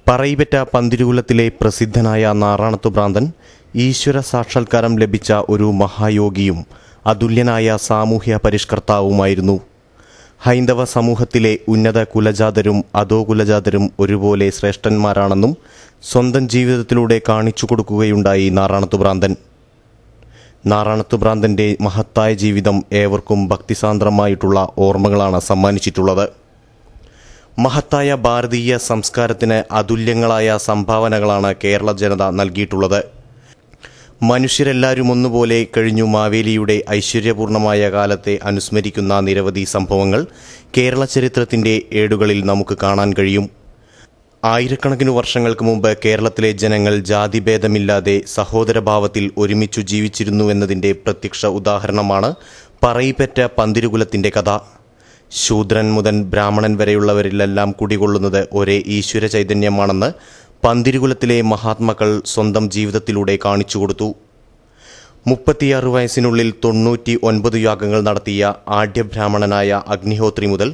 പറയിപെറ്റ പന്തിരുകുലത്തിലെ പ്രസിദ്ധനായ നാറാണത്തു ഭ്രാന്തൻ ഈശ്വര സാക്ഷാത്കാരം ലഭിച്ച ഒരു മഹായോഗിയും അതുല്യനായ സാമൂഹ്യ പരിഷ്കർത്താവുമായിരുന്നു. ഹൈന്ദവ സമൂഹത്തിലെ ഉന്നത കുലജാതരും അധോ കുലജാതരും ഒരുപോലെ ശ്രേഷ്ഠന്മാരാണെന്നും സ്വന്തം ജീവിതത്തിലൂടെ കാണിച്ചു കൊടുക്കുകയുണ്ടായി നാറാണത്തു ഭ്രാന്തൻ. നാറാണത്തു ഭ്രാന്തൻ്റെ മഹത്തായ ജീവിതം ഏവർക്കും ഭക്തിസാന്ദ്രമായിട്ടുള്ള ഓർമ്മകളാണ് സമ്മാനിച്ചിട്ടുള്ളത്. മഹത്തായ ഭാരതീയ സംസ്കാരത്തിന് അതുല്യങ്ങളായ സംഭാവനകളാണ് കേരള ജനത നൽകിയിട്ടുള്ളത്. മനുഷ്യരെല്ലാവരും ഒന്നുപോലെ കഴിഞ്ഞു മാവേലിയുടെ ഐശ്വര്യപൂർണമായ കാലത്തെ അനുസ്മരിക്കുന്ന നിരവധി സംഭവങ്ങൾ കേരള ചരിത്രത്തിൻ്റെ ഏടുകളിൽ നമുക്ക് കാണാൻ കഴിയും. ആയിരക്കണക്കിന് വർഷങ്ങൾക്ക് മുമ്പ് കേരളത്തിലെ ജനങ്ങൾ ജാതിഭേദമില്ലാതെ സഹോദരഭാവത്തിൽ ഒരുമിച്ചു ജീവിച്ചിരുന്നുവെന്നതിൻ്റെ പ്രത്യക്ഷ ഉദാഹരണമാണ് പറയിപെറ്റ പന്തിരുകുലത്തിൻ്റെ കഥ. ശൂദ്രൻ മുതൽ ബ്രാഹ്മണൻ വരെയുള്ളവരിലെല്ലാം കുടികൊള്ളുന്നത് ഒരേ ഈശ്വര ചൈതന്യമാണെന്ന് പന്തിരുകുലത്തിലെ മഹാത്മാക്കൾ സ്വന്തം ജീവിതത്തിലൂടെ കാണിച്ചു കൊടുത്തു. 36 വയസ്സിനുള്ളിൽ 99 യാഗങ്ങൾ നടത്തിയ ആഢ്യബ്രാഹ്മണനായ അഗ്നിഹോത്രി മുതൽ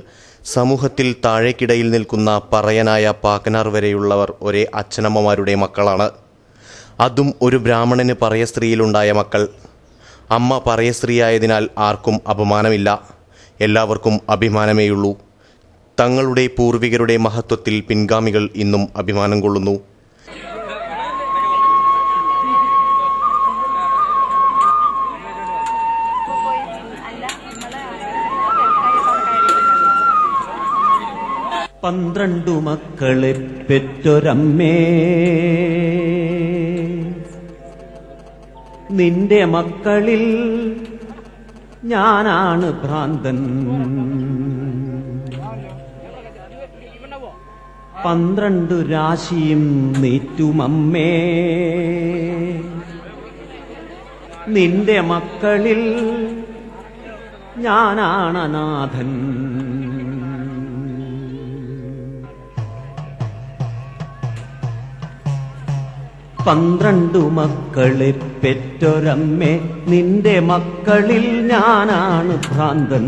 സമൂഹത്തിൽ താഴേക്കിടയിൽ നിൽക്കുന്ന പറയനായ പാക്കനാർ വരെയുള്ളവർ ഒരേ അച്ഛനമ്മമാരുടെ മക്കളാണ്. അതും ഒരു ബ്രാഹ്മണന് പറയ സ്ത്രീയിലുണ്ടായ മക്കൾ. അമ്മ പറയ സ്ത്രീയായതിനാൽ ആർക്കും അപമാനമില്ല, എല്ലാവർക്കും അഭിമാനമേയുള്ളൂ. തങ്ങളുടെ പൂർവികരുടെ മഹത്വത്തിൽ പിൻഗാമികൾ ഇന്നും അഭിമാനം കൊള്ളുന്നു. പന്ത്രണ്ടു മക്കളെ പെറ്റൊരമ്മേ, നിന്റെ മക്കളിൽ ഞാനാണ് ഭ്രാന്തൻ. 12 രാശിയും നീറ്റുമമ്മേ, നിന്റെ മക്കളിൽ ഞാനാണ് അനാഥൻ. പന്ത്രണ്ടു മക്കളെ പെറ്റൊരമ്മേ, നിന്റെ മക്കളിൽ ഞാനാണ് ഭ്രാന്തൻ.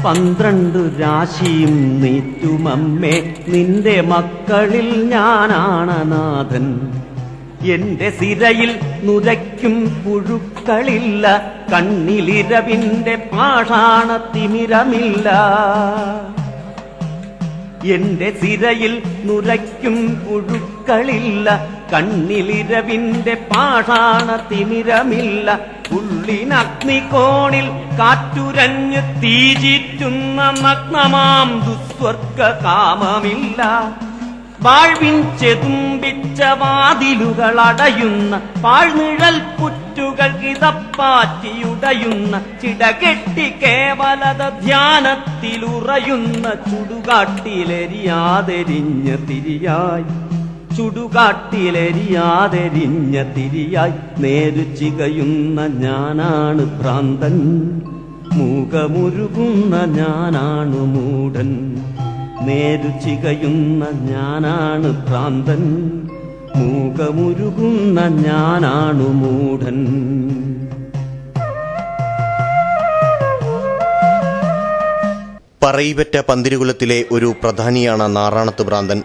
12 രാശിയും നീറ്റുമമ്മേ, നിന്റെ മക്കളിൽ ഞാനാണ് നാഥൻ. എന്റെ സിരയിൽ നുരയ്ക്കും പുഴുക്കളില്ല, കണ്ണിലിരവിന്റെ പാഷാണത്തിമിരമില്ല. എന്റെ സിരയിൽ നുരയ്ക്കും പുഴുക്കളില്ല, കണ്ണിലിരവിന്റെ പാഷാണത്തിമിരമില്ല. ഉള്ളിനഗ്നികോണിൽ കാറ്റുരഞ്ഞ് തീചീറ്റുന്ന നഗ്നമാം ദുസ്വർഗ കാമമില്ല. വാഴ്വിൻ ചെതുമ്പിച്ച വാതിലുകൾ അടയുന്ന പാഴ്നിഴൽ പുറ്റുകൾ കിതപ്പാറ്റിയുടയുന്ന ചിടകെട്ടി കേവലത ധ്യാനത്തിലുറയുന്ന ചുടുകാട്ടിലെരിയാതെരിഞ്ഞ തിരിയായി, ചുടുകാട്ടിലെരിയാതെരിഞ്ഞ തിരിയായി നേരു ചികയുന്ന ഞാനാണ് ഭ്രാന്തൻ. മൂകമുരുകുന്ന ഞാനാണ് മൂഢൻ, നേരു ചികയുന്ന ഞാനാണ് ഭ്രാന്തൻ. മൂകമുരുകുന്ന ഞാനാണ് മൂഢൻ. പറയിപെറ്റ പന്തിരുകുലത്തിലെ ഒരു പ്രധാനിയാണ് നാറാണത്തു ഭ്രാന്തൻ.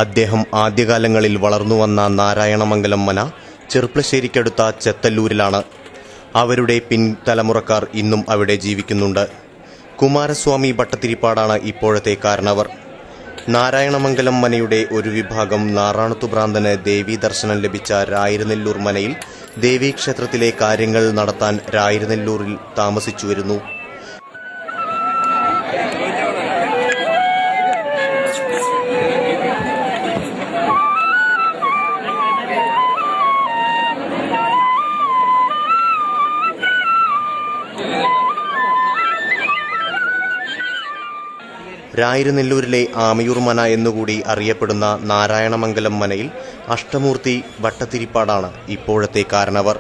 അദ്ദേഹം ആദ്യകാലങ്ങളിൽ വളർന്നുവന്ന നാരായണമംഗലം മന ചെർപ്പളശ്ശേരിക്കടുത്ത ചെത്തല്ലൂരിലാണ്. അവരുടെ പിൻതലമുറക്കാർ ഇന്നും അവിടെ ജീവിക്കുന്നുണ്ട്. കുമാരസ്വാമി ഭട്ടതിരിപ്പാടാണ് ഇപ്പോഴത്തെ കാരണവർ. നാരായണമംഗലം മനയുടെ ഒരു വിഭാഗം നാറാണത്തു ഭ്രാന്തന് ദേവീ ദർശനം ലഭിച്ച രായിരുനെല്ലൂർ മനയിൽ ദേവീക്ഷേത്രത്തിലെ കാര്യങ്ങൾ നടത്താൻ രായിരുനെല്ലൂരിൽ താമസിച്ചു വരുന്നു. രായിരുനെല്ലൂരിലെ ആമയൂർ മന എന്നുകൂടി അറിയപ്പെടുന്ന നാരായണമംഗലം മനയിൽ അഷ്ടമൂർത്തി ഭട്ടതിരിപ്പാടാണ് ഇപ്പോഴത്തെ കാരണവർ.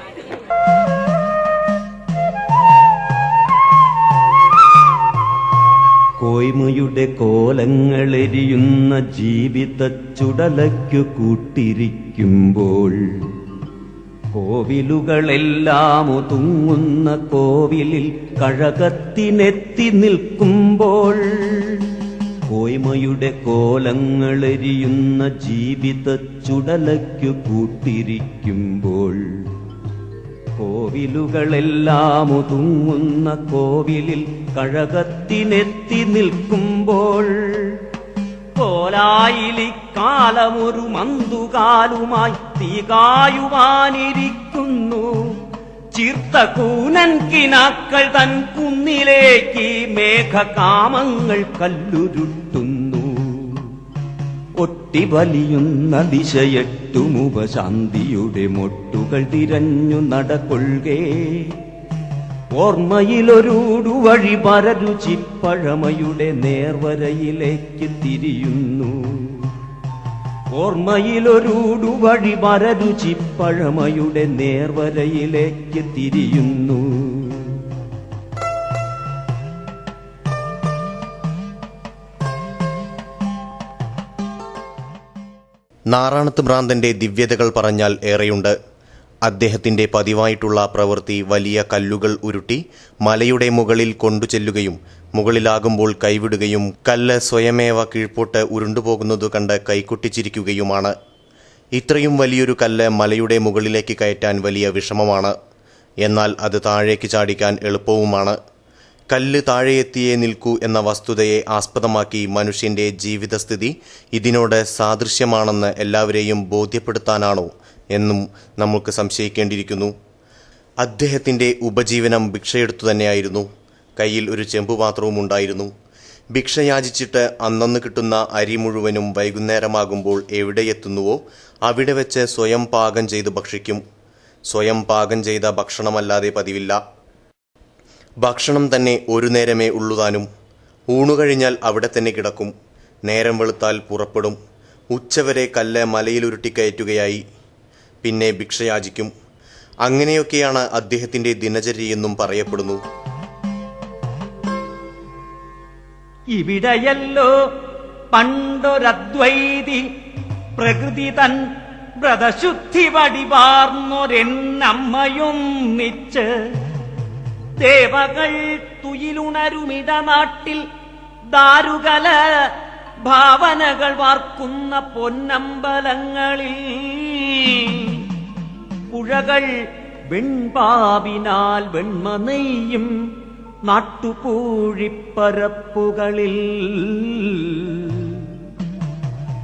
കോയ്മയുടെ കോലങ്ങളെരിയുന്ന ജീവിത ചുടലയ്ക്കു കൂട്ടിരിക്കുമ്പോൾ കോവിലുകളെല്ലാം ഒതുങ്ങുന്ന കോവിലിൽ കഴകത്തിനെത്തി നിൽക്കുമ്പോൾ പോയ്മയുടെ കോലങ്ങളെരിയുന്ന ജീവിത ചുടലയ്ക്കു കൂട്ടിരിക്കുമ്പോൾ കോവിലുകളെല്ലാം ഒതുങ്ങുന്ന കോവിലിൽ കഴകത്തിനെത്തി നിൽക്കുമ്പോൾ കോലായിലിക്കാലമൊരു മന്തുകാലുമായി തീകായുവാനിരിക്കുന്നു. ചീർത്ത കൂനൻ കിനാക്കൾ തൻ കുന്നിലേക്ക് മേഘകാമങ്ങൾ കല്ലുരുട്ടുന്നു. ഒട്ടിവലിയുന്ന ദിശയെട്ടുമുപശാന്തിയുടെ മൊട്ടുകൾ തിരഞ്ഞു നടക്കൊള്ളുകേ. ഓർമ്മയിലൊരൂടു വഴി പരരുചിപ്പഴമയുടെ നേർവരയിലേക്ക് തിരിയുന്നു. ഓർമ്മയിലൊരൂടു വഴി പരരുചിപ്പഴമയുടെ നേർവരയിലേക്ക് തിരിയുന്നു. നാറാണത്ത് ഭ്രാന്തന്റെ ദിവ്യതകൾ പറഞ്ഞാൽ ഏറെയുണ്ട്. അദ്ദേഹത്തിന്റെ പതിവായിട്ടുള്ള പ്രവൃത്തി വലിയ കല്ലുകൾ ഉരുട്ടി മലയുടെ മുകളിൽ കൊണ്ടുചെല്ലുകയും മുകളിലാകുമ്പോൾ കൈവിടുകയും കല്ല് സ്വയമേവ കീഴ്പോട്ട് ഉരുണ്ടുപോകുന്നതു കണ്ട് കൈകൊട്ടിച്ചിരിക്കുകയുമാണ്. ഇത്രയും വലിയൊരു കല്ല് മലയുടെ മുകളിലേക്ക് കയറ്റാൻ വലിയ വിഷമമാണ്. എന്നാൽ അത് താഴേക്ക് ചാടിക്കാൻ എളുപ്പവുമാണ്. കല്ല് താഴെയെത്തിയേ നിൽക്കൂ എന്ന വസ്തുതയെ ആസ്പദമാക്കി മനുഷ്യന്റെ ജീവിതസ്ഥിതി ഇതിനോട് സാദൃശ്യമാണെന്ന് എല്ലാവരെയും ബോധ്യപ്പെടുത്താനാണോ എന്നും നമുക്ക് സംശയിക്കേണ്ടിയിരിക്കുന്നു. അദ്ദേഹത്തിന്റെ ഉപജീവനം ഭിക്ഷയെടുത്തു തന്നെയായിരുന്നു. കയ്യിൽ ഒരു ചെമ്പുപാത്രവും ഉണ്ടായിരുന്നു. ഭിക്ഷ യാചിച്ചിട്ട് അന്നന്ന് കിട്ടുന്ന അരി മുഴുവനും വൈകുന്നേരമാകുമ്പോൾ എവിടെയെത്തുന്നുവോ അവിടെ വെച്ച് സ്വയം പാകം ചെയ്ത് ഭക്ഷിക്കും. സ്വയം പാകം ചെയ്ത ഭക്ഷണമല്ലാതെ പതിവില്ല. ഭക്ഷണം തന്നെ ഒരു നേരമേ ഉള്ളുതാനും. ഊണുകഴിഞ്ഞാൽ അവിടെ തന്നെ കിടക്കും. നേരം വെളുത്താൽ പുറപ്പെടും. ഉച്ചവരെ കല്ല് മലയിലുരുട്ടിക്കയറ്റുകയായി. പിന്നെ ഭിക്ഷയാചിക്കും. അങ്ങനെയൊക്കെയാണ് അദ്ദേഹത്തിന്റെ ദിനചര്യയെന്നും പറയപ്പെടുന്നു. ഇവിടെയല്ലോ പണ്ടൊരദ്വൈതി പ്രകൃതി തൻ വ്രതശുദ്ധി വടിവാർന്നൊരെന്നമ്മയൊന്നിച്ച് ദേവകൾ തുയിലുണരുമിടനാട്ടിൽ ദാരുകല ഭാവനകൾ വാർക്കുന്ന പൊന്നമ്പലങ്ങളിൽ പുഴകൾ വെൺപാവിനാൽ വെണ്മ നെയ്യും നാട്ടുപൂഴിപ്പരപ്പുകളിൽ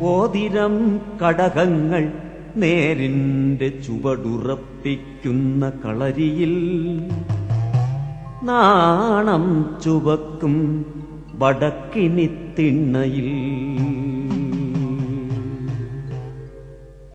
ഓതിരം കടകങ്ങൾ നേരിന്റെ ചുവടുറപ്പിക്കുന്ന കളരിയിൽ നാണം ചുവക്കും വടക്കിനിത്തിണ്ണയിൽ